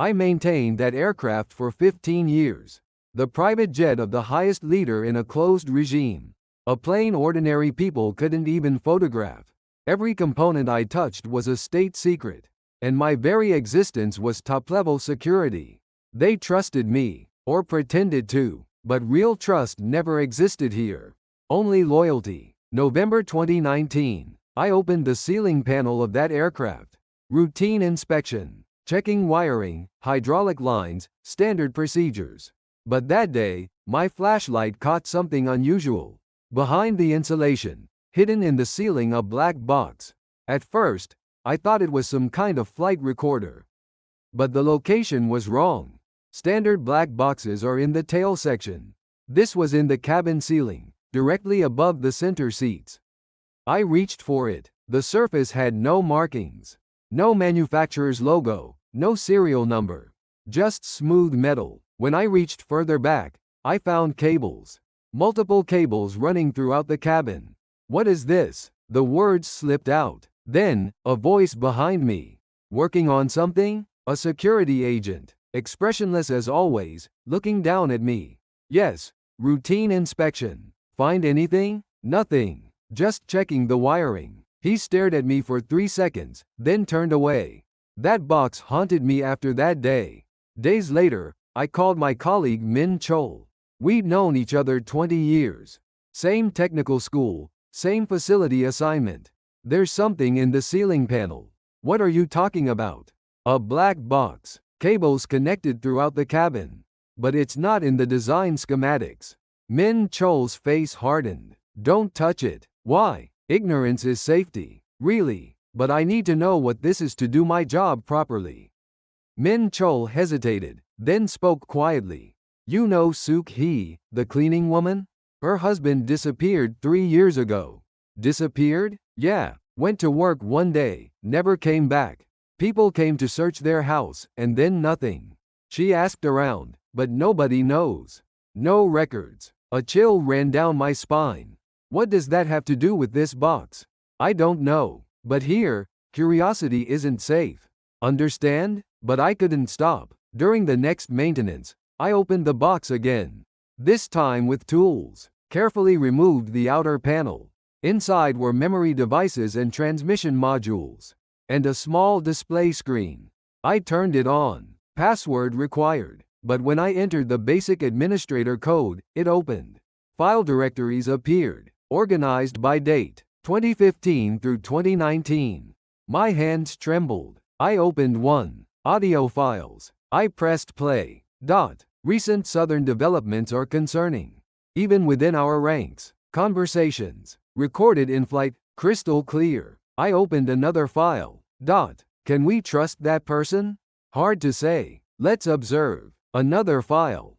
I maintained that aircraft for 15 years. The private jet of the highest leader in a closed regime. A plane ordinary people couldn't even photograph. Every component I touched was a state secret. And my very existence was top-level security. They trusted me, or pretended to, but real trust never existed here. Only loyalty. November 2019. I opened the ceiling panel of that aircraft. Routine inspection. Checking wiring, hydraulic lines, standard procedures. But that day, my flashlight caught something unusual. Behind the insulation, hidden in the ceiling, a black box. At first, I thought it was some kind of flight recorder. But the location was wrong. Standard black boxes are in the tail section. This was in the cabin ceiling, directly above the center seats. I reached for it. The surface had no markings. No manufacturer's logo, no serial number. Just smooth metal. When I reached further back, I found cables. Multiple cables running throughout the cabin. What is this? The words slipped out. Then, a voice behind me. Working on something? A security agent. Expressionless as always, looking down at me. Yes, routine inspection. Find anything? Nothing. Just checking the wiring. He stared at me for 3 seconds, then turned away. That box haunted me after that day. Days later, I called my colleague Min Chol. We'd known each other 20 years. Same technical school, same facility assignment. There's something in the ceiling panel. What are you talking about? A black box. Cables connected throughout the cabin. But it's not in the design schematics. Min Chol's face hardened. Don't touch it. Why? Ignorance is safety. Really? But I need to know what this is to do my job properly. Min Chol hesitated, then spoke quietly. You know Suk Hee, the cleaning woman? Her husband disappeared 3 years ago. Disappeared? Yeah. Went to work one day, never came back. People came to search their house, and then nothing. She asked around, but nobody knows. No records. A chill ran down my spine. What does that have to do with this box? I don't know. But here, curiosity isn't safe. Understand? But I couldn't stop. During the next maintenance, I opened the box again. This time with tools. Carefully removed the outer panel. Inside were memory devices and transmission modules. And a small display screen. I turned it on. Password required. But when I entered the basic administrator code, it opened. File directories appeared, organized by date, 2015 through 2019. My hands trembled. I opened one. Audio files. I pressed play. Recent Southern developments are concerning. Even within our ranks. Conversations. Recorded in flight, crystal clear. I opened another file. Can we trust that person? Hard to say. Let's observe. Another file.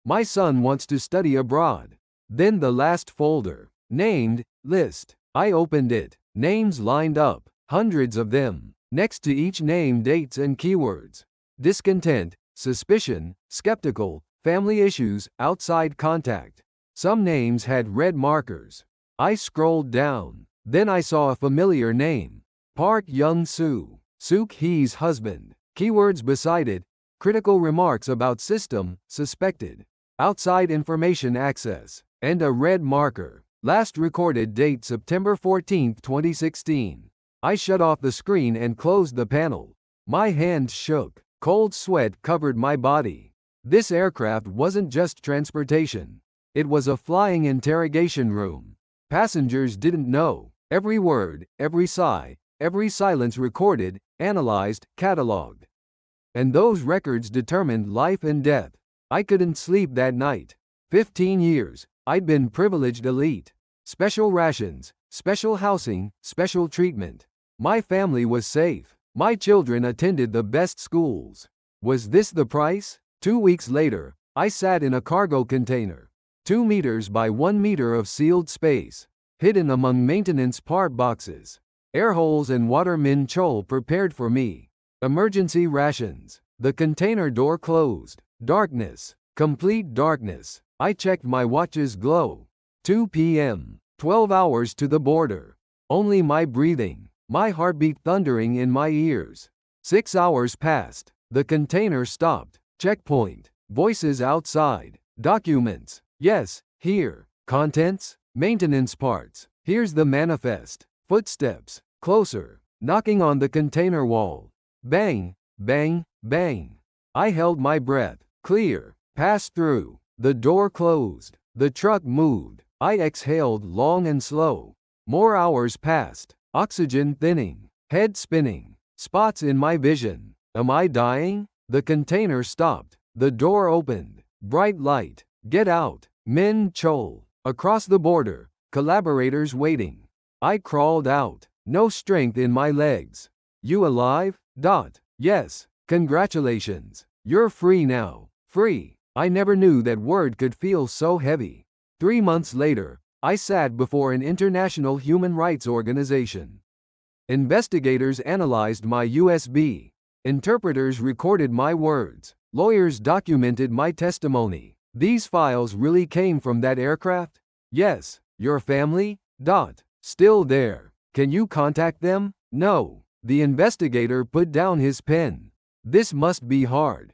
My son wants to study abroad. Then the last folder. Named, list. I opened it. Names lined up. Hundreds of them. Next to each name, dates and keywords. Discontent, suspicion, skeptical, family issues, outside contact. Some names had red markers. I scrolled down. Then I saw a familiar name. Park Young-soo, Suk Hee's husband. Keywords beside it. Critical remarks about system, suspected. Outside information access. And a red marker. Last recorded date September 14, 2016. I shut off the screen and closed the panel. My hands shook. Cold sweat covered my body. This aircraft wasn't just transportation. It was a flying interrogation room. Passengers didn't know. Every word, every sigh, every silence recorded, analyzed, catalogued. And those records determined life and death. I couldn't sleep that night. 15 years, I'd been privileged elite. Special rations, special housing, special treatment. My family was safe. My children attended the best schools. Was this the price? 2 weeks later, I sat in a cargo container. 2 meters by 1 meter of sealed space. Hidden among maintenance part boxes. Air holes and water. Min Chol prepared for me. Emergency rations. The container door closed. Darkness. Complete darkness. I checked my watch's glow. 2 p.m. 12 hours to the border. Only my breathing. My heartbeat thundering in my ears. 6 hours passed. The container stopped. Checkpoint. Voices outside. Documents. Yes, here. Contents. Maintenance parts. Here's the manifest. Footsteps. Closer. Knocking on the container wall. Bang, bang, bang. I held my breath. Clear. Pass through. The door closed. The truck moved. I exhaled long and slow. More hours passed. Oxygen thinning. Head spinning. Spots in my vision. Am I dying? The container stopped. The door opened. Bright light. Get out. Min Chol. Across the border. Collaborators waiting. I crawled out. No strength in my legs. You alive? Yes. Congratulations. You're free now. Free. I never knew that word could feel so heavy. 3 months later, I sat before an international human rights organization. Investigators analyzed my USB. Interpreters recorded my words. Lawyers documented my testimony. These files really came from that aircraft? Yes. Your family? Still there. Can you contact them? No. The investigator put down his pen. This must be hard.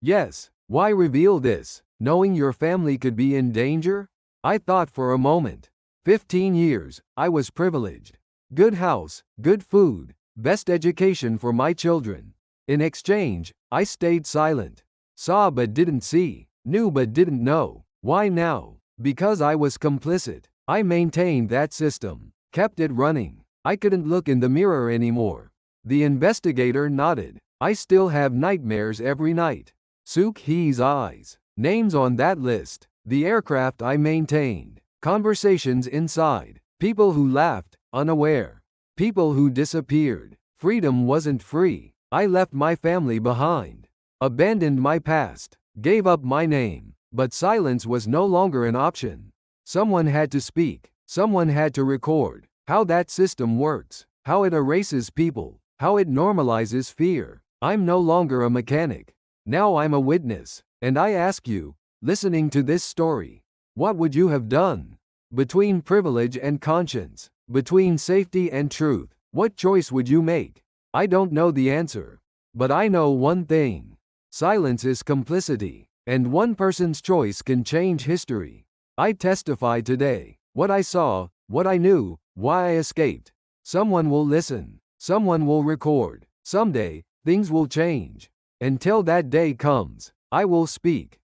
Yes. Why reveal this, knowing your family could be in danger? I thought for a moment. 15 years, I was privileged. Good house, good food, best education for my children. In exchange, I stayed silent. Saw but didn't see, knew but didn't know. Why now? Because I was complicit. I maintained that system, kept it running. I couldn't look in the mirror anymore. The investigator nodded. I still have nightmares every night. Suk Hee's eyes. Names on that list. The aircraft I maintained. Conversations inside. People who laughed, unaware. People who disappeared. Freedom wasn't free. I left my family behind. Abandoned my past. Gave up my name. But silence was no longer an option. Someone had to speak. Someone had to record. How that system works. How it erases people. How it normalizes fear. I'm no longer a mechanic. Now I'm a witness. And I ask you, listening to this story, what would you have done? Between privilege and conscience, between safety and truth, what choice would you make? I don't know the answer. But I know one thing. Silence is complicity, and one person's choice can change history. I testify today. What I saw, what I knew, why I escaped. Someone will listen. Someone will record. Someday, things will change. Until that day comes, I will speak.